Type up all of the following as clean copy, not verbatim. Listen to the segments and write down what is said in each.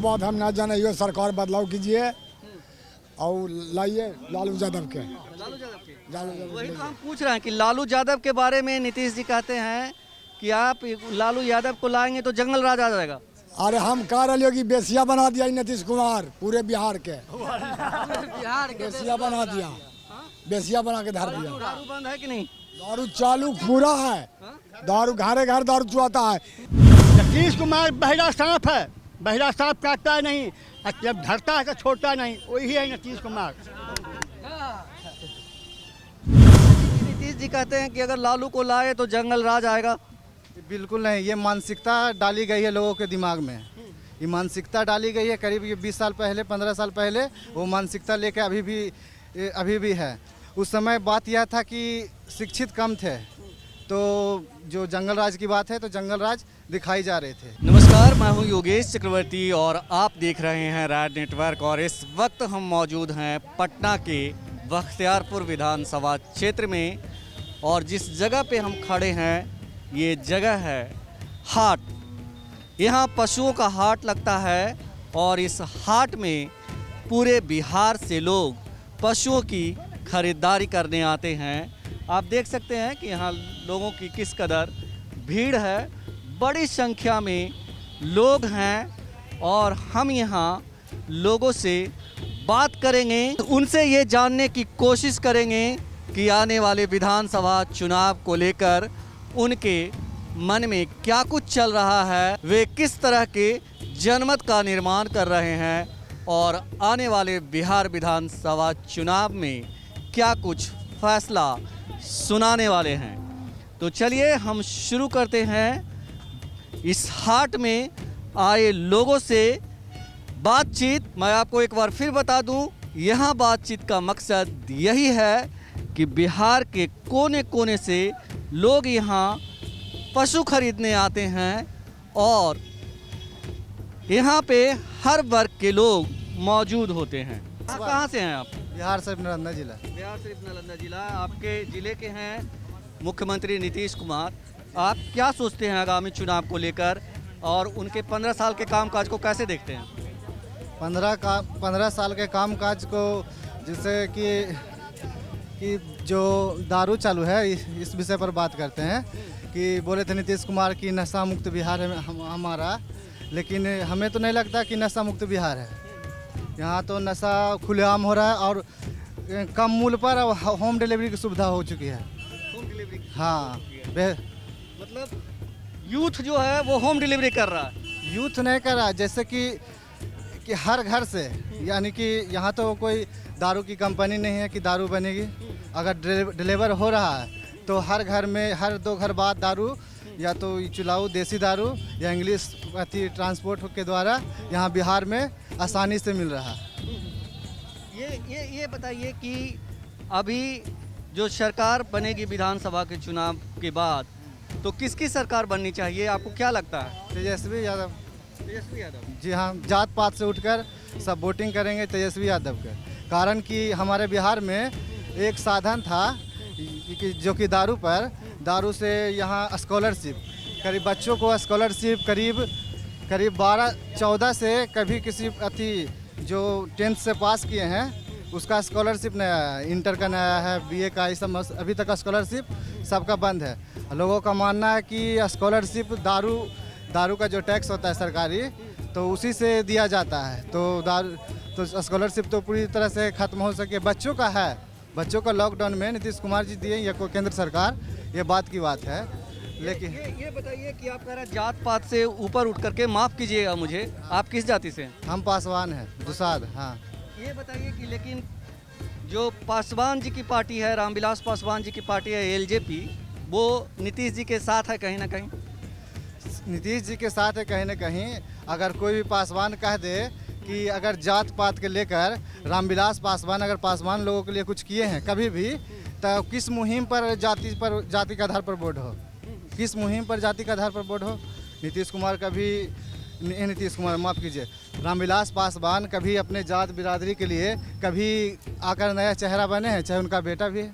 बात हम ना जाने, यो सरकार बदलाव कीजिए और लाइए लालू यादव के। वही तो हम पूछ रहे हैं कि लालू यादव के बारे में नीतीश जी कहते हैं कि आप लालू यादव को लाएंगे तो जंगल राज आ जाएगा। अरे हम कह रहे कि बेसिया बना दिया नीतीश कुमार पूरे बिहार के, बेसिया बना दिया, बेसिया बना के धर दिया। दारू बंद है कि नहीं? दारू चालू पूरा है, दारू घरे घर दारू चुआता है। नीतीश कुमार बहिरा सांप है, बहिरा सांप काटता नहीं, जब धरता है तो छोड़ता नहीं, वही है नीतीश कुमार। नीतीश जी कहते हैं कि अगर लालू को लाए तो जंगल राज आएगा। बिल्कुल नहीं, ये मानसिकता डाली गई है लोगों के दिमाग में। ये मानसिकता डाली गई है करीब 20 साल पहले, 15 साल पहले वो मानसिकता लेके अभी भी है। उस समय बात यह था कि शिक्षित कम थे, तो जो जंगल राज की बात है तो जंगल राज दिखाई जा रहे थे। नमस्कार, मैं हूं योगेश चक्रवर्ती और आप देख रहे हैं राज नेटवर्क। और इस वक्त हम मौजूद हैं पटना के बख्तियारपुर विधानसभा क्षेत्र में, और जिस जगह पे हम खड़े हैं ये जगह है हाट। यहाँ पशुओं का हाट लगता है और इस हाट में पूरे बिहार से लोग पशुओं की खरीदारी करने आते हैं। आप देख सकते हैं कि यहाँ लोगों की किस कदर भीड़ है, बड़ी संख्या में लोग हैं और हम यहाँ लोगों से बात करेंगे, उनसे ये जानने की कोशिश करेंगे कि आने वाले विधानसभा चुनाव को लेकर उनके मन में क्या कुछ चल रहा है, वे किस तरह के जनमत का निर्माण कर रहे हैं और आने वाले बिहार विधानसभा चुनाव में क्या कुछ फैसला सुनाने वाले हैं। तो चलिए हम शुरू करते हैं इस हाट में आए लोगों से बातचीत। मैं आपको एक बार फिर बता दूं, यहाँ बातचीत का मकसद यही है कि बिहार के कोने कोने से लोग यहाँ पशु खरीदने आते हैं और यहाँ पे हर वर्ग के लोग मौजूद होते हैं। कहाँ से हैं आप? बिहार से नालंदा जिला। बिहार से नालंदा जिला। आपके जिले के हैं मुख्यमंत्री नीतीश कुमार। आप क्या सोचते हैं आगामी चुनाव को लेकर और उनके 15 साल के कामकाज को कैसे देखते हैं? 15 साल के कामकाज को, जैसे कि जो दारू चालू है इस विषय पर बात करते हैं कि बोले थे नीतीश कुमार की नशा मुक्त बिहार है हमारा, लेकिन हमें तो नहीं लगता कि नशा मुक्त बिहार है। यहाँ तो नशा खुलेआम हो रहा है और कम मूल्य पर होम डिलीवरी की सुविधा हो चुकी है। Home delivery? हाँ, मतलब यूथ जो है वो होम डिलीवरी कर रहा है? यूथ नहीं कर रहा, जैसे कि हर घर से, यानी कि यहाँ तो कोई दारू की कंपनी नहीं है कि दारू बनेगी। अगर डिलीवर हो रहा है तो हर घर में, हर 2 घर बाद दारू, या तो चुलाऊ देसी दारू या इंग्लिश ट्रांसपोर्ट के द्वारा यहाँ बिहार में आसानी से मिल रहा है। ये बताइए कि अभी जो सरकार बनेगी विधानसभा के चुनाव के बाद, तो किसकी सरकार बननी चाहिए, आपको क्या लगता है? तेजस्वी यादव। तेजस्वी यादव? जी हाँ, जात पात से उठकर सब वोटिंग करेंगे तेजस्वी यादव के। कारण कि हमारे बिहार में एक साधन था जो कि दारू से यहाँ स्कॉलरशिप, करीब बच्चों को स्कॉलरशिप करीब 12-14 से, कभी किसी जो 10th से पास किए हैं उसका स्कॉलरशिप नहीं आया, इंटर का नहीं आया है, बीए का, ये सब अभी तक स्कॉलरशिप सबका बंद है। लोगों का मानना है कि स्कॉलरशिप दारू का जो टैक्स होता है सरकारी, तो उसी से दिया जाता है। तो स्कॉलरशिप तो पूरी तरह से ख़त्म हो सके। बच्चों का है, बच्चों का लॉकडाउन में नीतीश कुमार जी दिए या कोई केंद्र सरकार, ये बात की बात है। लेकिन ये बताइए कि आप कह रहे हैं जात पात से ऊपर उठ करके, माफ़ कीजिएगा मुझे, आप किस जाति से हैं? हम पासवान हैं, दुसाद। हाँ, ये बताइए कि लेकिन जो पासवान जी की पार्टी है, रामविलास पासवान जी की पार्टी है एलजेपी, वो नीतीश जी के साथ है कहीं ना कहीं? नीतीश जी के साथ है कहीं ना कहीं। अगर कोई भी पासवान कह दे कि अगर जात पात के लेकर रामविलास पासवान अगर पासवान लोगों के लिए कुछ किए हैं कभी भी, तो किस मुहिम पर जाति के आधार पर वोट हो? किस मुहिम पर जाति के आधार पर वोट हो? नीतीश कुमार माफ़ कीजिए, रामविलास पासवान कभी अपने जात बिरादरी के लिए कभी आकर नया चेहरा बने हैं, चाहे उनका बेटा भी है।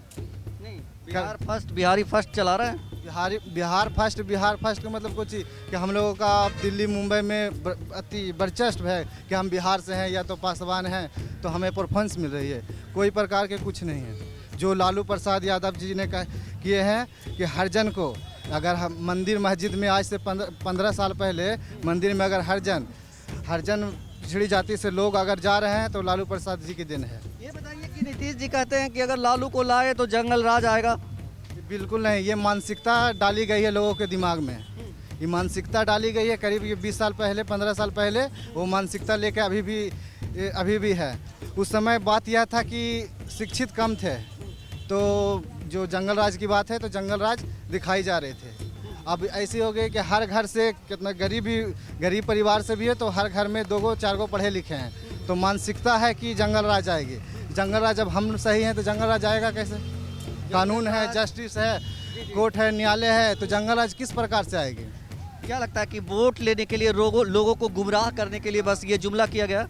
नहीं, बिहार फर्स्ट, बिहारी फर्स्ट चला रहे हैं। बिहार फर्स्ट का मतलब कुछ ही कि हम लोगों का दिल्ली मुंबई में अति वर्चस्व है कि हम बिहार से हैं या तो पासवान हैं, तो हमें परफॉर्मेंस मिल रही है। कोई प्रकार के कुछ नहीं है। जो लालू प्रसाद यादव जी ने किए हैं कि हर जन को, अगर हम मंदिर मस्जिद में आज से 15 साल पहले मंदिर में अगर हर जन पिछड़ी जाति से लोग अगर जा रहे हैं तो लालू प्रसाद जी के दिन है। ये बताइए कि नीतीश जी कहते हैं कि अगर लालू को लाए तो जंगल राज आएगा। बिल्कुल नहीं, ये मानसिकता डाली गई है लोगों के दिमाग में। ये मानसिकता डाली गई है करीब ये 20 साल पहले 15 साल पहले, वो मानसिकता लेके अभी भी है। उस समय बात यह था कि शिक्षित कम थे, तो जो जंगल राज की बात है तो जंगल राज दिखाई जा रहे थे। अब ऐसे हो गए कि हर घर से कितना गरीब परिवार से भी है तो हर घर में 2-4 गो पढ़े लिखे हैं, तो मानसिकता है कि जंगल राज आएगी। जंगल राज, जब हम सही हैं तो जंगल राज आएगा कैसे? कानून है, जस्टिस है, कोर्ट है, न्यायालय है, तो जंगल राज किस प्रकार से आएगी? क्या लगता है कि वोट लेने के लिए लोगों को गुमराह करने के लिए बस ये जुमला किया गया?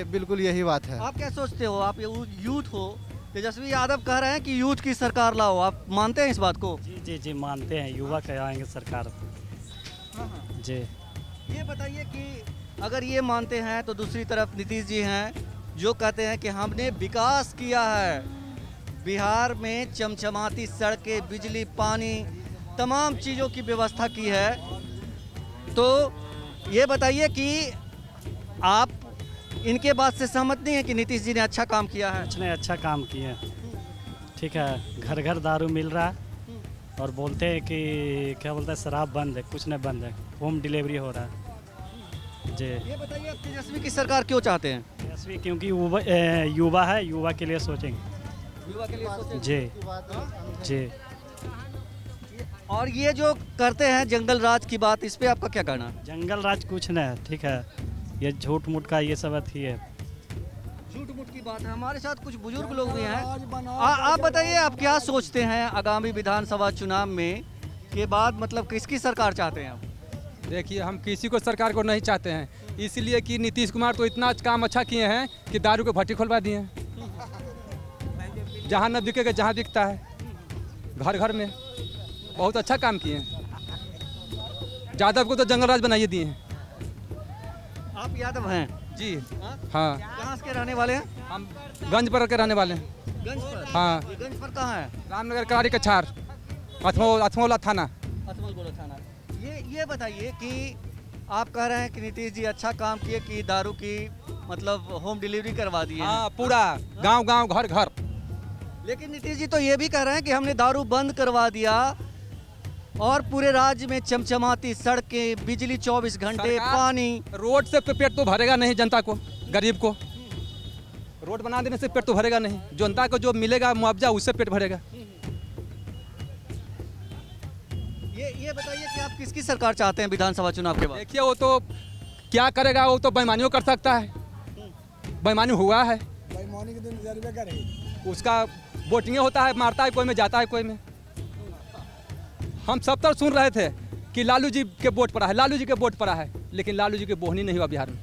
बिल्कुल यही बात है। आप क्या सोचते हो? आप यूथ हो, तेजस्वी यादव कह रहे हैं कि यूथ की सरकार लाओ, आप मानते हैं इस बात को? जी मानते हैं, युवा कराएंगे सरकार। जी ये बताइए कि अगर ये मानते हैं तो दूसरी तरफ नीतीश जी हैं जो कहते हैं कि हमने विकास किया है, बिहार में चमचमाती सड़कें, बिजली, पानी, तमाम चीज़ों की व्यवस्था की है। तो ये बताइए कि आप इनके बात से सहमत नहीं है कि नीतीश जी ने अच्छा काम किया है? कुछ ने अच्छा काम किया, ठीक है। घर घर दारू मिल रहा है और बोलते हैं कि क्या बोलते हैं, शराब बंद है, कुछ नहीं बंद है, होम डिलीवरी हो रहा है। जी ये बताइए आप तेजस्वी की सरकार क्यों चाहते हैं? तेजस्वी क्योंकि युवा है, युवा के लिए सोचेंगे। युवा के लिए सोचें। जी और ये जो करते हैं जंगल राज की बात, इस पे आपका क्या कहना है? जंगल राज कुछ नहीं है, ठीक है। ये झूठ मूठ का ये सब अथी है, झूठ मूठ की बात है। हमारे साथ कुछ बुजुर्ग लोग भी हैं। आप बताइए, आप क्या सोचते हैं आगामी विधानसभा चुनाव में के बाद, मतलब किसकी सरकार चाहते हैं आप? देखिए, हम किसी को सरकार को नहीं चाहते हैं, इसलिए कि नीतीश कुमार तो इतना काम अच्छा किए हैं कि दारू के भट्टी खुलवा दिए हैं। जहाँ न बिकेगा जहाँ बिकता है, घर घर में बहुत अच्छा काम किए हैं। यादव को तो जंगल राज बनाइए दिए हैं। आप यादव हैं? जी हाँ। कहाँ के रहने वाले हैं? हम गंज पर के रहने वाले हैं। गंज पर? हाँ। ये गंज पर कहाँ है? रामनगर करारी कछार, अथमौला थाना। अथमलगोला थाना। ये बताइए कि आप कह रहे हैं कि नीतीश जी अच्छा काम किए कि दारू की मतलब होम डिलीवरी करवा दी है। हाँ, पूरा गांव गांव घर घर। लेकिन नीतीश जी तो ये भी कह रहे हैं कि हमने दारू बंद करवा दिया और पूरे राज्य में चमचमाती सड़कें, बिजली 24 घंटे, पानी। रोड से पेट तो भरेगा नहीं जनता को, गरीब को। रोड बना देने से पेट तो भरेगा नहीं, जनता को जो मिलेगा मुआवजा उससे पेट भरेगा। ये बताइए कि आप किसकी सरकार चाहते हैं विधानसभा चुनाव के बाद? देखिए, वो तो क्या करेगा, वो तो बेईमानियों कर सकता है। बेईमानी हुआ है, बेईमानी के दिन जरूर करे। उसका वोटिंग होता है, मारता है कोई में, जाता है कोई में। हम सब तरफ सुन रहे थे कि लालू जी के वोट पड़ा है, लालू जी के वोट पड़ा है, लेकिन लालू जी के बोहनी नहीं हुआ बिहार में।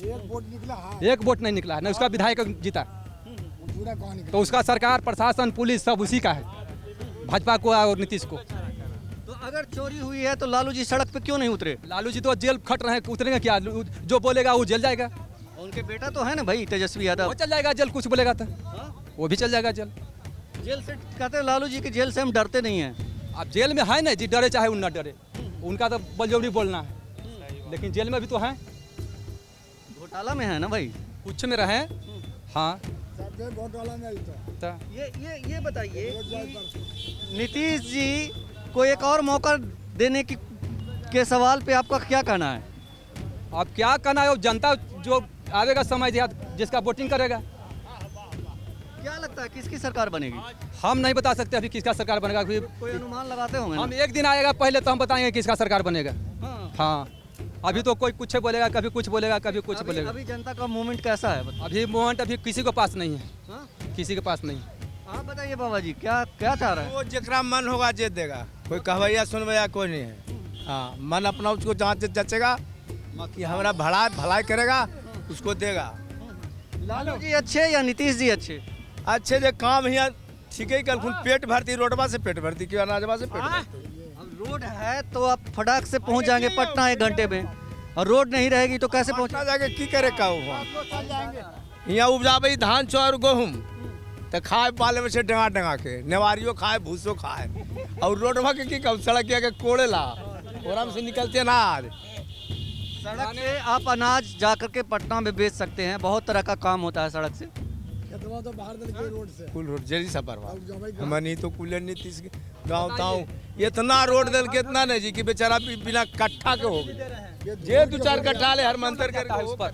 एक वोट निकला है, एक वोट नहीं निकला है, नहीं उसका विधायक जीता। पूरा कौन निकला? तो उसका सरकार, प्रशासन, पुलिस सब उसी का है, भाजपा को और नीतीश को। तो अगर चोरी हुई है तो लालू जी सड़क पे क्यों नहीं उतरे? लालू जी तो जेल खट रहे हैं, उतरेंगे क्या? जो बोलेगा वो जेल जाएगा। उनके बेटा तो है ना भाई, तेजस्वी यादव। वो चल जाएगा जेल, कुछ बोलेगा तो वो भी चल जाएगा जेल। जेल से कहते हैं लालू जी की जेल से हम डरते नहीं हैं। अब जेल में है ना जी, डरे चाहे उन न डरे, उनका तो बलजोरी बोलना है, लेकिन जेल में भी तो है, घोटाला में है ना भाई, कुछ में रहे। हाँ, घोटाला में तो ये बताइए, नीतीश जी को एक और मौका देने के सवाल पे आपका क्या कहना है? अब क्या कहना है, जनता जो आवेगा समय जिसका वोटिंग करेगा। क्या लगता है किसकी सरकार बनेगी? हम नहीं बता सकते अभी किसका सरकार बनेगा। अभी कोई अनुमान लगाते होंगे ना? हम एक दिन आएगा पहले तो हम बताएंगे किसका सरकार बनेगा। हाँ, अभी तो कोई कुछ बोलेगा, कभी कुछ बोलेगा, कभी कुछ बोलेगा। अभी जनता का मूवमेंट कैसा है? अभी मोमेंट अभी किसी को पास नहीं है। हाँ? किसी के पास नहीं। आप बताइए बाबा जी, क्या क्या चाह रहे हैं? वो जकरा मन होगा जे देगा, कोई कहवैया सुनवैया कोई नहीं है। हाँ, मन अपना उसको जहाँ जचेगा कि हमारा भलाई करेगा उसको देगा। लालू जी अच्छे या नीतीश जी अच्छे? अच्छे जो काम ही ठीक है, कल खुद पेट भरती, रोडवा से पेट भरती, क्यों अनाजवा से पेट भरती। अब रोड है तो आप फटाक से पहुंच जाएंगे पटना 1 घंटे में, और रोड नहीं रहेगी तो कैसे पहुंचना पहुंचना। जाके की करे का यहाँ उपजाबे धान चाउर गेहूँ तो खाए पाले में से डंगा डंगा के, नेवारियों खाए भूसो खाए, और रोडवा के की कब सड़क के कोड़े ला ओरम से निकलते अनाज। सड़क से आप अनाज जा करके पटना में बेच सकते हैं, बहुत तरह का काम होता है सड़क से। तो बाहर दल के रोड से कुल रोड जल्दी सा बर्बाद मनी तो कुल नीतीश गाँव ताऊ इतना रोड दल के इतना नहीं जी कि बेचारा बिना कट्ठा के हो गए, जे 2-4 कट्ठा ले हर मंत्र करके उस पर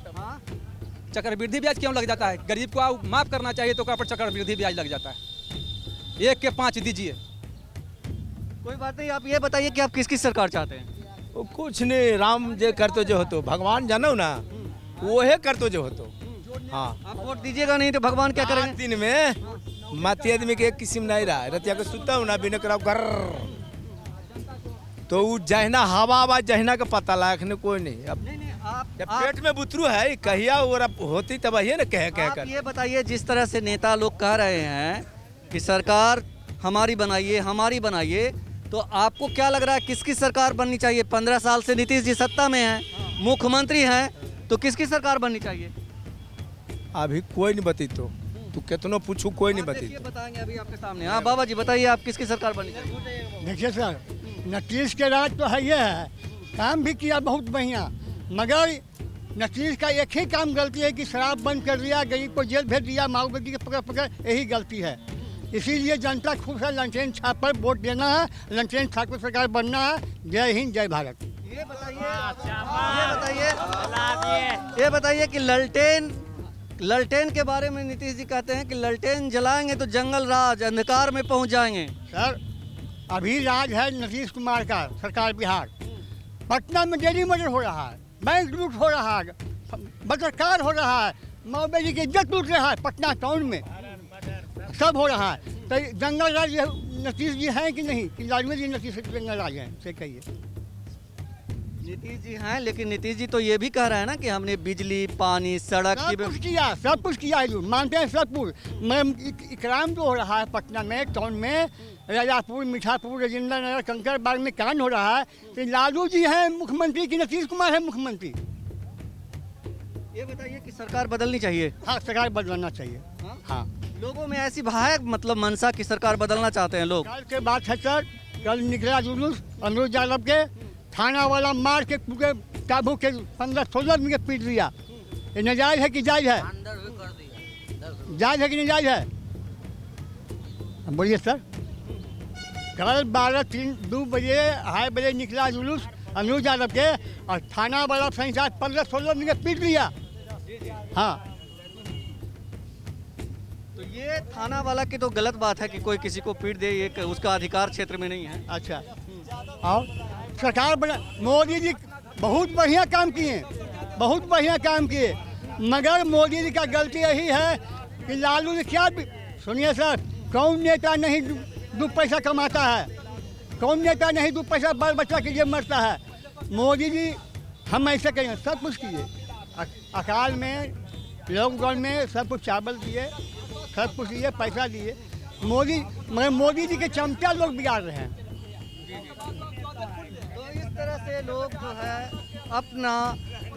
चक्रवृद्धि ब्याज क्यों लग जाता है? गरीब को आप माफ करना चाहिए तो पर चक्रवृद्धि ब्याज लग जाता है। 1 के 5 दीजिए। कोई बात नहीं, आप ये बताइए कि आप किसकी सरकार चाहते हैं। वो कुछ नहीं, राम जे करतो जो होतो, भगवान जानो ना वहे करतो जो होतो। हाँ, आप वोट दीजिएगा नहीं तो भगवान क्या करेंगे। दिन में माती आदमी के एक किस्म नहीं रहा, रतिया के सुता हूँ ना बिना कराओ घर, तो वो जहना हवा हवा जहना का पता लाखने कोई नहीं। अब नहीं आप जब पेट में बुतरू है कहिया वो होती तब ये ना कह आप कर। ये बताइए, जिस तरह से नेता लोग कह रहे हैं कि सरकार हमारी बनाइए, तो आपको क्या लग रहा है किसकी सरकार बननी चाहिए? 15 साल से नीतीश जी सत्ता में हैं, मुख्यमंत्री हैं, तो किसकी सरकार बननी चाहिए? अभी कोई नहीं बती, तो तू कितनों पूछू कोई नहीं बती। ये बताएंगे अभी आपके सामने। हाँ बाबा जी बताइए, आप किसकी सरकार बननी चाहिए? देखिए सर, नीतीश के राज तो है, ये है काम भी किया बहुत बढ़िया, मगर नीतीश का एक ही काम गलती है कि शराब बंद कर दिया, गरीब को जेल भेज दिया, माओवादी के पकड़ पकड़, यही गलती है। इसीलिए जनता खुश है, लंटेन छाप पर वोट देना है, लंटेन छाप पर सरकार बनना है। जय हिंद, जय भारत। ये बताइए कि ललटेन के बारे में नीतीश जी कहते हैं कि ललटेन जलाएंगे तो जंगल राज अंधकार में पहुंच जाएंगे। सर, अभी राज है नीतीश कुमार का, सरकार बिहार। पटना में डेली मर्डर हो रहा है, बैंक लूट हो रहा है, बलात्कार हो रहा है, माओवादी की इज्जत लूट रहा है, पटना टाउन में सब हो रहा है। तो जंगल राज नीतीश जी हैं कि नहीं, कि लालू जी नीतीश जंगल राज हैं, से कहिए। नीतीश जी हैं, लेकिन नीतीश जी तो ये भी कह रहे हैं ना कि हमने बिजली, पानी, सड़क की सब कुछ किया है, मानते हैं सब कुछ। मैं इकराम जो हो रहा है पटना में टाउन में, राजापुर, मीठापुर, राजेंद्र नगर, कंकड़बाग में कांड हो रहा है, तो लालू जी हैं मुख्यमंत्री कि नीतीश कुमार है मुख्यमंत्री? ये बताइए कि सरकार बदलनी चाहिए। हाँ, सरकार बदलना चाहिए। हाँ, लोगों में ऐसी है मतलब मनसा की सरकार बदलना चाहते हैं लोग। कल के बात है सर, कल निकला जुलूस अमरूद यादव के, थाना वाला मार के पूरे काबू के 15-16 मिनट पीट दिया। ये नाजायज है कि जायज है? जायज है कि नहीं जायज है? बोलिए सर। कल 12-2 बजे 2:30 बजे निकला जुलूस अमरूद यादव के, और थाना वाला 15-16 मिनट पीट दिया। हाँ, तो ये थाना वाला की तो गलत बात है कि कोई किसी को पीट दे, ये उसका अधिकार क्षेत्र में नहीं है। अच्छा, और सरकार बना, मोदी जी बहुत बढ़िया काम किए, बहुत बढ़िया काम किए, मगर मोदी जी का गलती यही है कि लालू जी क्या, सुनिए सर, कौन नेता नहीं 2 पैसा कमाता है? कौन नेता नहीं 2 पैसा बाल बच्चा के लिए मरता है? मोदी जी हम ऐसे कहें, सब कुछ किए, अकाल में, लॉकडाउन में सब कुछ चावल दिए, सब कुछ दिए, पैसा दिए। मगर मोदी जी के चमचा लोग बिगाड़ रहे हैं। तो इस तरह से लोग जो है अपना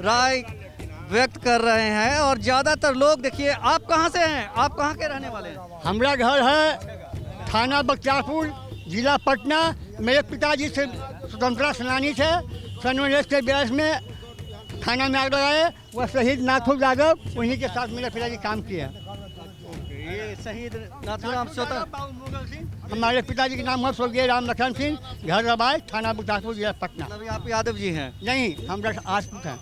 राय व्यक्त कर रहे हैं, और ज़्यादातर लोग, देखिए आप कहाँ से हैं, आप कहाँ के रहने वाले हैं? हमारा घर है थाना बख्तियारपुर, जिला पटना। मेरे पिताजी से स्वतंत्रता सेनानी थे, सन 1942 में थाना में आग लगाए, वह शहीद नाथू यादव, उन्हीं के साथ मेरे पिताजी काम किए। ये शहीद नाथूराम स्वतंत्र, हमारे पिताजी के नाम है स्वर्गीय राम लखन सिंह, घर रबाई, थाना बख्तियारपुर, जिला पटना। अभी आप यादव जी हैं? नहीं, हम राजपूत हैं।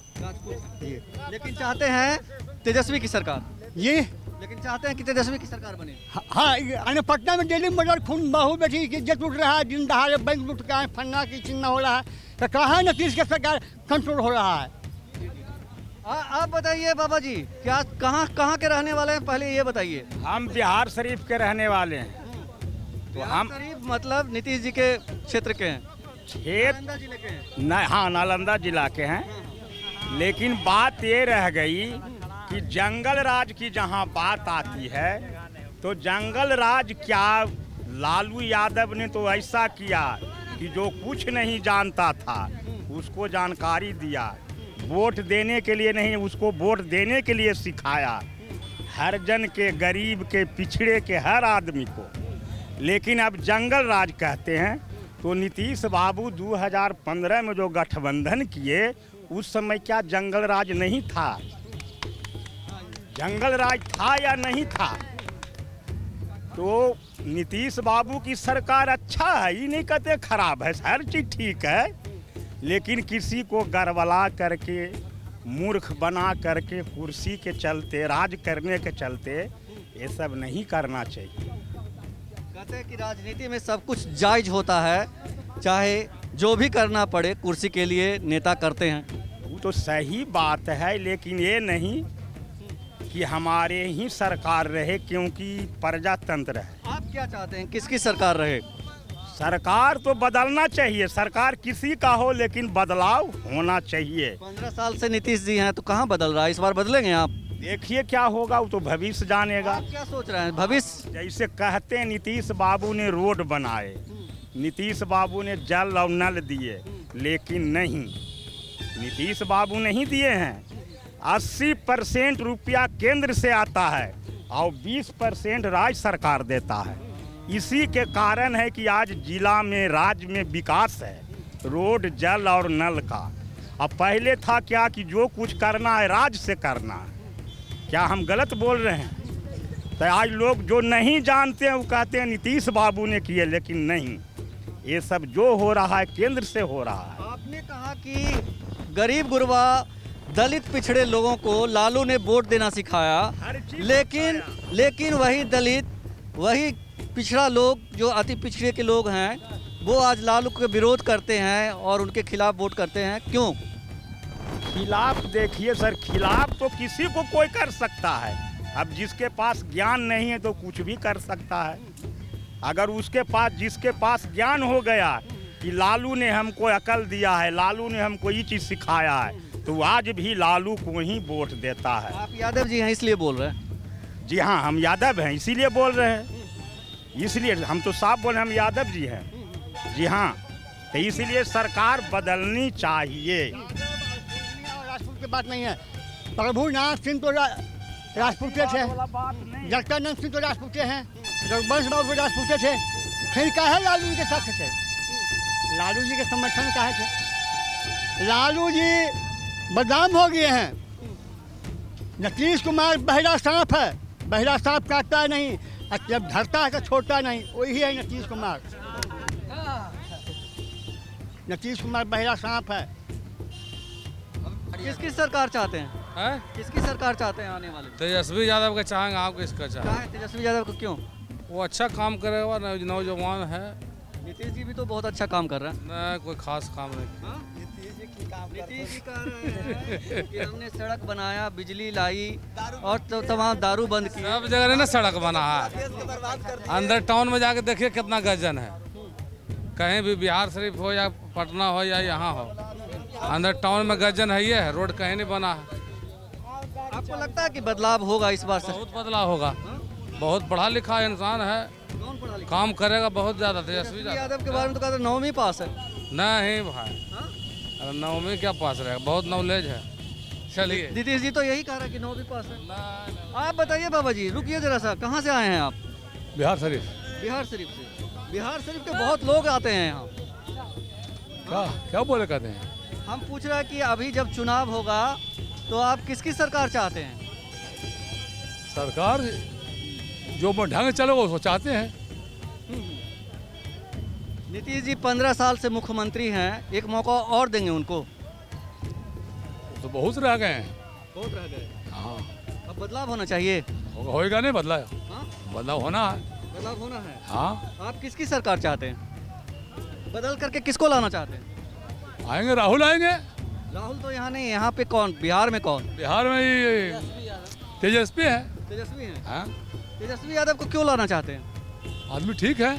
लेकिन चाहते हैं तेजस्वी की सरकार? जी, लेकिन चाहते हैं कि तेजस्वी की सरकार बने। हाँ, पटना में डेली मर्डर, खून, बहू बेटी की इज्जत उठ रहा है, दिन दहाड़े बैंक लूट का है, फन्ना की चिन्ह हो रहा है, तो कहाँ नीतीश का सरकार कंट्रोल हो रहा है? आप बताइए बाबा जी, क्या कहाँ के रहने वाले हैं, पहले ये बताइए। हम बिहार शरीफ के रहने वाले हैं। तो हम शरीफ मतलब नीतीश जी के क्षेत्र के हैं? क्षेत्र जिले के हैं? नहीं, हाँ, नालंदा जिला के हैं। लेकिन बात ये रह गई कि जंगल राज की जहाँ बात आती है तो जंगल राज क्या, लालू यादव ने तो ऐसा किया कि जो कुछ नहीं जानता था उसको जानकारी दिया, वोट देने के लिए नहीं, उसको वोट देने के लिए सिखाया, हर जन के, गरीब के, पिछड़े के, हर आदमी को। लेकिन अब जंगल राज कहते हैं, तो नीतीश बाबू 2015 में जो गठबंधन किए उस समय क्या जंगल राज नहीं था? जंगल राज था या नहीं था? तो नीतीश बाबू की सरकार अच्छा है, ये नहीं कहते खराब है, हर चीज़ ठीक है, लेकिन किसी को गरबला करके, मूर्ख बना करके, कुर्सी के चलते, राज करने के चलते ये सब नहीं करना चाहिए। कहते हैं कि राजनीति में सब कुछ जायज होता है, चाहे जो भी करना पड़े कुर्सी के लिए नेता करते हैं। वो तो सही बात है, लेकिन ये नहीं कि हमारे ही सरकार रहे, क्योंकि प्रजातंत्र है। आप क्या चाहते हैं, किसकी सरकार रहे? सरकार तो बदलना चाहिए, सरकार किसी का हो लेकिन बदलाव होना चाहिए। 15 साल से नीतीश जी हैं तो कहाँ बदल रहा है, इस बार बदलेंगे आप? देखिए क्या होगा, वो तो भविष्य जानेगा। आप क्या सोच रहे हैं भविष्य? जैसे कहते हैं नीतीश बाबू ने रोड बनाए, नीतीश बाबू ने जल और नल दिए, लेकिन नहीं, नीतीश बाबू नहीं दिए हैं। 80% रुपया केंद्र से आता है और 20% राज्य सरकार देता है। इसी के कारण है कि आज जिला में, राज्य में विकास है, रोड, जल और नल का। अब पहले था क्या कि जो कुछ करना है राज्य से करना है। क्या हम गलत बोल रहे हैं? तो आज लोग जो नहीं जानते हैं वो कहते हैं नीतीश बाबू ने किए, लेकिन नहीं, ये सब जो हो रहा है केंद्र से हो रहा है। आपने कहा कि गरीब गुरबा, दलित पिछड़े लोगों को लालू ने वोट देना सिखाया, लेकिन वही दलित, वही पिछड़ा लोग, जो अति पिछड़े के लोग हैं, वो आज लालू के विरोध करते हैं और उनके खिलाफ वोट करते हैं। क्यों खिलाफ? देखिए सर, खिलाफ तो किसी को कोई कर सकता है। अब जिसके पास ज्ञान नहीं है तो कुछ भी कर सकता है। अगर उसके पास, जिसके पास ज्ञान हो गया कि लालू ने हमको अकल दिया है, लालू ने हमको ये चीज़ सिखाया है, तो आज भी लालू को ही वोट देता है। आप यादव जी हैं इसलिए बोल रहे हैं? जी हाँ, हम यादव हैं इसीलिए बोल रहे हैं, इसलिए हम तो साफ बोल रहे हैं, हम यादव जी हैं। जी हाँ, तो इसलिए सरकार बदलनी चाहिए। राजपूत की बात नहीं है। प्रभुनाथ सिंह तो राजपूते थे, जगतानंद सिंह तो राजपूते हैं, रघुवंश बाबू राजपूते थे, फिर काहे लालू जी के साथ थे? लालू जी के समर्थन में काहे थे? लालू जी बदनाम हो गए हैं। नीतीश कुमार बहरा सांप है, बहरा सांप काटता है नहीं, जब धरता है तो छोड़ता नहीं, वही है नीतीश कुमार। नीतीश कुमार बहरा सांप है। किसकी सरकार चाहते हैं? किसकी सरकार चाहते हैं आने वाले? तेजस्वी यादव का चाहेंगे, आप किसका चाहेंगे? तेजस्वी यादव को क्यों? वो अच्छा काम करेगा, नौजवान है। नीतीश जी भी तो बहुत अच्छा काम कर रहे हैं। नहीं, कोई खास काम नहीं। नीतीश जी कह रहे हैं कि हमने सड़क बनाया, बिजली लाई और तो तमाम दारू बंद की। सब जगह ना सड़क बना है, अंदर टाउन में जाके देखिए कितना गजन है। कहीं भी बिहार शरीफ हो या पटना हो या यहाँ हो, अंदर टाउन में गजन है, ये है, रोड कहीं नहीं बना है। आपको लगता है कि बदलाव होगा इस बार से? बहुत बदलाव होगा, बहुत पढ़ा लिखा इंसान है, काम करेगा बहुत ज़्यादा। तेजस्वी यादव के बारे में तो कहते 9वीं पास है। नहीं भाई, अरे 9वीं क्या पास रहेगा, बहुत नॉलेज है। चलिए, नीतीश जी तो यही कह रहा है कि 9वीं पास है। आप बताइए बाबा जी, रुकिए जरा सा, कहाँ से आए हैं आप? बिहार शरीफ। बिहार शरीफ से? बिहार शरीफ के बहुत लोग आते हैं यहाँ। क्या बोले कहते हैं? हम पूछ रहे हैं कि अभी जब चुनाव होगा तो आप किसकी सरकार चाहते हैं? सरकार जो ढंग चलेगा उसको चाहते हैं। नीतीश जी 15 साल से मुख्यमंत्री हैं, एक मौका और देंगे उनको? तो बहुत रह गए हैं। बहुत रह गए। हाँ, अब बदलाव होना चाहिए। होएगा नहीं बदलाव? हाँ? बदलाव होना है। बदलाव होना है। हाँ। आप किसकी सरकार चाहते हैं? बदल करके किसको लाना चाहते हैं? आएंगे, राहुल आएंगे। राहुल तो यहाँ नहीं, यहाँ पे कौन? बिहार में कौन? बिहार में ही तेजस्वी है। तेजस्वी है। हाँ? तेजस्वी यादव को क्यों लाना चाहते हैं? आदमी ठीक है।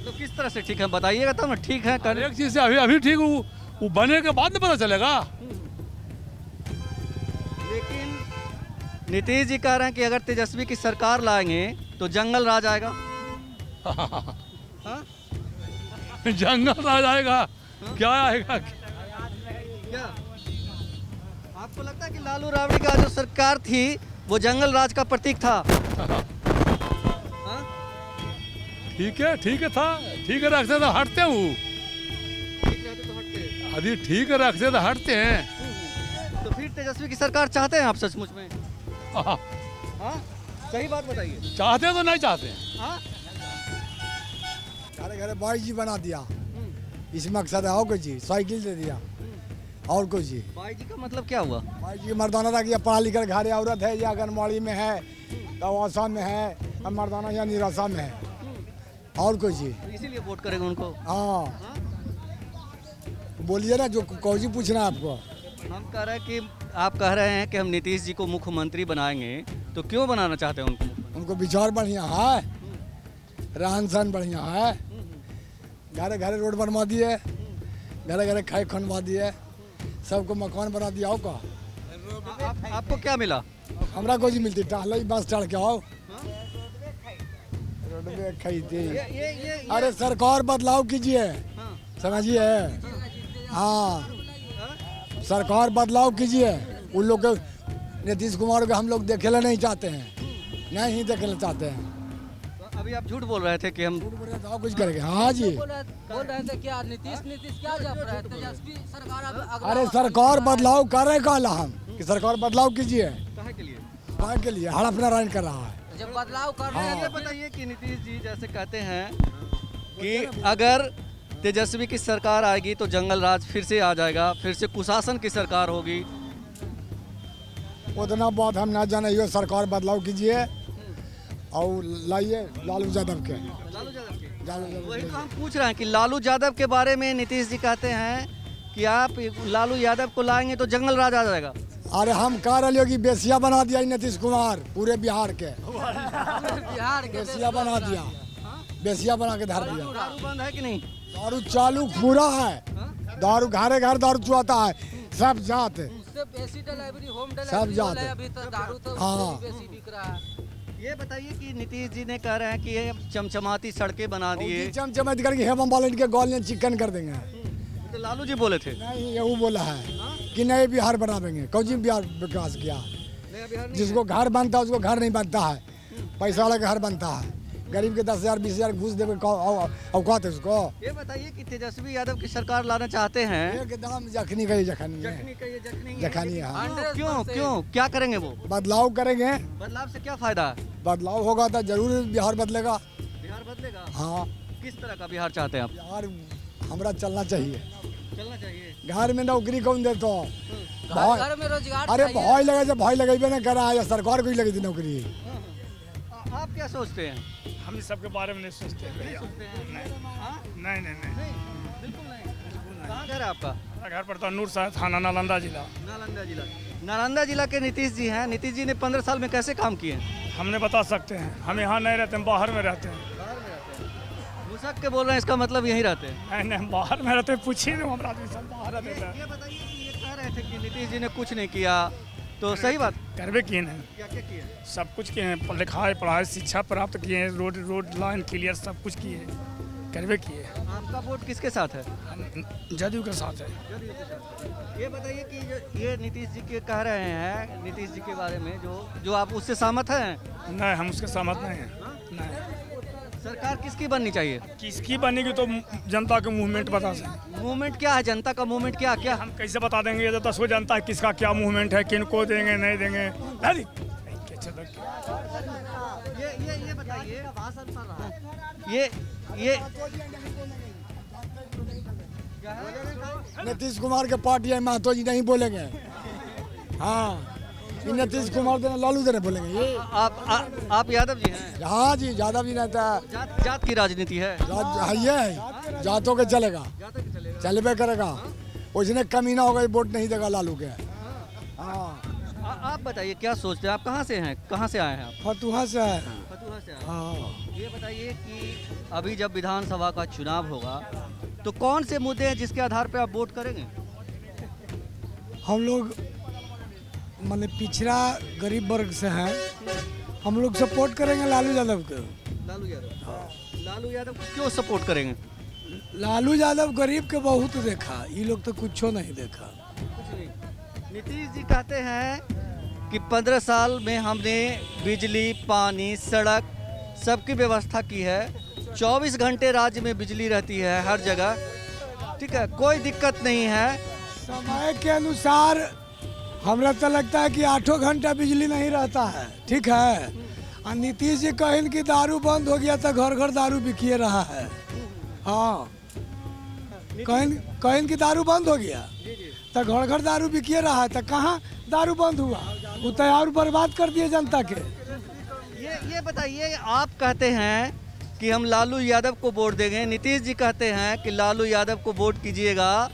तो किस तरह से ठीक है बताइएगा तब ना। ठीक है कर एक चीज से अभी ठीक, वो बने के बाद में पता चलेगा। नीतीश जी कह रहे हैं कि अगर तेजस्वी की सरकार लाएंगे तो जंगल राज आएगा। हाँ? जंगल राज आएगा, क्या आएगा? क्या आपको लगता है कि लालू राबड़ी का जो सरकार थी वो जंगल राज का प्रतीक था? हाँ? ठीक है था, ठीक है रखते तो हटते हूँ, ठीक रहते तो हटते। अभी ठीक है रखते तो हटते हैं। तो फिर तेजस्वी की सरकार चाहते हैं आप सचमुच में? हाँ, हाँ? सही बात बताइए। चाहते तो नहीं चाहते। हाँ? घरे घरे बाई जी बना दिया, इस मकसद है। और कुछ जी साइकिल दे दिया, और कुछ जी। बाई जी का मतलब क्या हुआ? बाई जी मर्दाना था कि पढ़ा लिखा घरे औरत है, या आंगनबाड़ी में है, दवासा में है, अब मर्दाना या निराशा में है, और कुछ जी। इसीलिए वोट करेंगे उनको। हाँ बोलिए ना, जो कौजी पूछना है आपको। हम कह रहे हैं कि आप कह रहे हैं कि हम नीतीश जी को मुख्यमंत्री बनाएंगे, तो क्यों बनाना चाहते हैं उनको मुख्यमंत्री? उनको विचार बढ़िया है, रहन सहन बढ़िया है, घरे घरे रोड बनवा दिए, घरे घरे खाए खनवा दिए, सबको मकान बना दिया। का आपको क्या मिला? हमरा को जी मिलती टहल बस चढ़ के आओ, रोड पे खाई थी। अरे सरकार बदलाव कीजिए, समझिए। हाँ सरकार बदलाव कीजिए। उन लोग को नीतीश कुमार को हम लोग देखेला नहीं चाहते हैं, नहीं देखेला चाहते हैं। अभी आप झूठ बोल रहे थे कि हम कुछ करेंगे। हाँ जी बोल रहे थे क्या नीतीश क्या जप रहे थे? तेजस्वी सरकार अरे सरकार बदलाव कर रहे कहला हम कि सरकार बदलाव कीजिए। काहे के लिए? काहे के लिए? हड़प नारायण कर रहा है। जब बदलाव कर रहे हैं। ये बताइए कि नीतीश जी जैसे कहते हैं कि अगर तेजस्वी की सरकार आएगी तो जंगल राज फिर से आ जाएगा, फिर से कुशासन की सरकार होगी। उतना बात हम ना जाने, ये सरकार बदलाव कीजिए और लाइए लालू यादव के। वही तो हम पूछ रहे हैं कि लालू यादव के बारे में नीतीश जी कहते हैं कि आप लालू यादव को लाएंगे तो जंगल राज आ जाएगा। अरे हम कह रहे हो कि बेसिया बना दिया नीतीश कुमार पूरे बिहार के। बेसिया बना दिया, बेसिया बना के धर दिया। दारू बंद है कि नहीं? दारू चालू पूरा है, दारू घरे घर दारू चुआता है, सब जात है, सब जात है। अभी तो दारू तो हाँ। बेसी बिक रहा है। ये बताइए कि नीतीश जी ने कह रहे हैं कि ये चमचमाती सड़कें बना दिए, चमचमत करके हेमम वाले के गोल में चिकन कर देंगे। तो लालू जी बोले थे। नहीं, ये वो बोला है कि नए बिहार बना देंगे। कौजी बिहार विकास किया? जिसको घर बनता है उसको घर नहीं बनता है, पैसा वाला घर बनता है। गरीब के 10,000 20,000 घूस देवे औकात है उसको। ये बताइए कि तेजस्वी यादव की सरकार लाना चाहते हैं। एकदम जखनी का ये जखनी है, जखनी है। हाँ। क्यों क्यों क्या करेंगे वो? बदलाव करेंगे। बदलाव से क्या फायदा है? बदलाव होगा तो जरूर बिहार बदलेगा। बिहार बदलेगा? हाँ। किस तरह का बिहार चाहते हैं आप? बिहार हमरा चलना चाहिए। चलना चाहिए। घर में नौकरी कौन देता? घर में रोजगार। अरे भय लगे जब भय लगेबे नहीं कर रहा है, सरकार को ही लगी थी नौकरी। आप क्या सोचते हैं? हम इस सब के बारे में नहीं सोचते हैं भैया। नहीं। बिल्कुल नहीं। कहाँ घर है आपका? घर पड़ता नूर साहब थाना नालंदा जिला। नालंदा जिला के नीतीश जी हैं। नीतीश जी ने 15 साल में कैसे काम किए हैं? हमने बता सकते हैं, हम यहाँ नहीं रहते, हम बाहर में रहते हैं। मुसक के बोल रहे हैं, इसका मतलब यहीं रहते हैं? नहीं, हम बाहर में रहते, पूछिए ना हमारा सब बाहर रहते हैं। ये बताइए कि ये कह रहे थे कि नीतीश जी ने कुछ नहीं किया, तो सही बात? करवे किए हैं, क्या किए? सब कुछ किए हैं, लिखाई पढ़ाई शिक्षा प्राप्त किए हैं, रोड लाइन क्लियर सब कुछ किए हैं, करवे किए। आपका वोट किसके साथ है? जदयू के साथ है। ये बताइए कि ये नीतीश जी के कह रहे हैं, नीतीश जी के बारे में जो आप उससे सहमत हैं? नहीं, हम उसके सहमत नहीं हैं। नहीं। सरकार किसकी बननी चाहिए? किसकी बनेगी तो जनता का मूवमेंट बता सकते। मूवमेंट क्या है? जनता का मूवमेंट क्या क्या? हम कैसे बता देंगे? ये तो जनता है किसका क्या मूवमेंट है, किनको देंगे नहीं देंगे। ये बताइए, ये नीतीश कुमार के पार्टी है, महतो जी नहीं बोलेंगे। हाँ, ये नीतीश कुमार देने लालू देने बोलेंगे। ये आप यादव जी हैं? हाँ जी, यादव जी रहता है। जात की राजनीति है? ये है, जातों के चलेगा, चलबे करेगा। उसने कमीना होगा, वोट नहीं देगा लालू के। हाँ। आप बताइए क्या सोचते हैं? आप कहाँ से हैं? कहाँ से आए हैं आप? फतुहा से है। फतुहा से आए। हाँ। ये बताइए कि अभी जब विधानसभा का चुनाव होगा तो कौन से मुद्दे हैं जिसके आधार पे आप वोट करेंगे? हम लोग माने पिछड़ा गरीब वर्ग से हैं, हम लोग सपोर्ट करेंगे लालू यादव को। लालू यादव, लालू यादव को क्यों सपोर्ट करेंगे? लालू यादव गरीब के बहुत देखा, ये लोग तो कुछ नहीं देखा। नीतीश जी कहते हैं कि 15 साल में हमने बिजली, पानी, सड़क सबकी व्यवस्था की है। 24 घंटे राज्य में बिजली रहती है हर जगह, ठीक है, कोई दिक्कत नहीं है। समय के अनुसार हमरा तो लगता है कि 8 घंटा बिजली नहीं रहता है, ठीक है। और नीतीश जी कहें कि दारू बंद हो गया तो घर घर दारू बिकिए रहा है। हाँ, कहें कि दारू बंद हो गया तो घर घर दारू बिकिए रहा है, तो कहाँ दारू बंद हुआ? वो तो और बर्बाद कर दिए जनता के। ये बताइए, आप कहते हैं कि हम लालू यादव को वोट देंगे, नीतीश जी कहते हैं कि लालू यादव को वोट कीजिएगा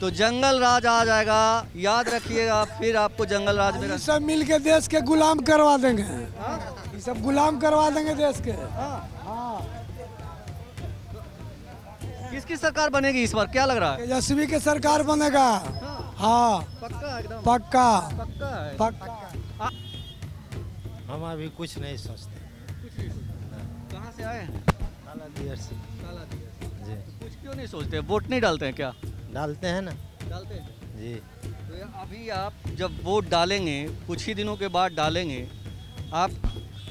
तो जंगल राज आ जाएगा, याद रखिएगा, फिर आपको जंगल राज में सब मिल के देश के गुलाम करवा देंगे। ये सब गुलाम करवा देंगे देश के। किसकी सरकार बनेगी इस बार, क्या लग रहा है? तेजस्वी के सरकार बनेगा। हाँ, पक्का एकदम पक्का पक्का है। पक्का। हम अभी कुछ नहीं सोचते। कहाँ से आए हैं? काला दियर से। काला दिया जी। कुछ क्यों नहीं सोचते, वोट नहीं डालते हैं क्या? डालते हैं ना। डालते हैं जी। तो अभी आप जब वोट डालेंगे, कुछ ही दिनों के बाद डालेंगे, आप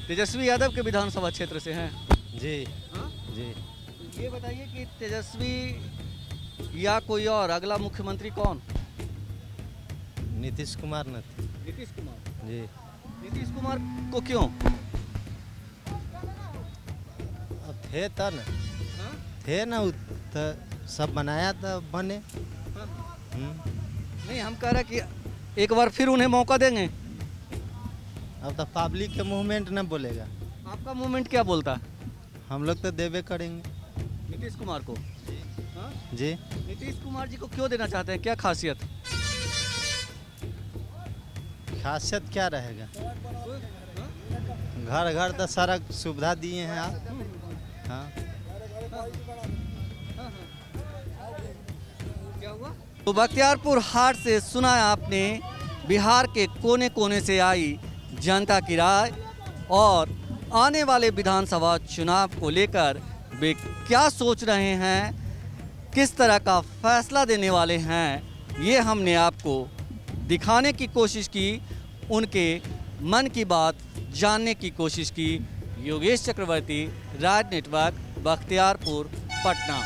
तेजस्वी यादव के विधानसभा क्षेत्र से हैं? जी। हाँ? जी। ये बताइए कि तेजस्वी या कोई और अगला मुख्यमंत्री कौन? नीतीश कुमार न थे। नीतीश कुमार। जी। नीतीश कुमार को क्यों? अब थे तो न, हाँ? थे ना, तो सब बनाया तो बने। हाँ? हम्म। नहीं, हम कह रहे कि एक बार फिर उन्हें मौका देंगे। अब तो पब्लिक के मूवमेंट न बोलेगा। आपका मूवमेंट क्या बोलता है? हम लोग तो देवे करेंगे नीतीश कुमार को। हाँ? जी। नीतीश कुमार जी को क्यों देना चाहते हैं, क्या खासियत? खासियत क्या रहेगा? घर घर तो सारा सुविधा दिए हैं आप। हाँ। क्या हुआ? तो बख्तियारपुर हाट से सुना आपने बिहार के कोने कोने से आई जनता की राय, और आने वाले विधानसभा चुनाव को लेकर वे क्या सोच रहे हैं, किस तरह का फैसला देने वाले हैं, ये हमने आपको दिखाने की कोशिश की, उनके मन की बात जानने की कोशिश की। योगेश चक्रवर्ती, राज नेटवर्क, बख्तियारपुर, पटना।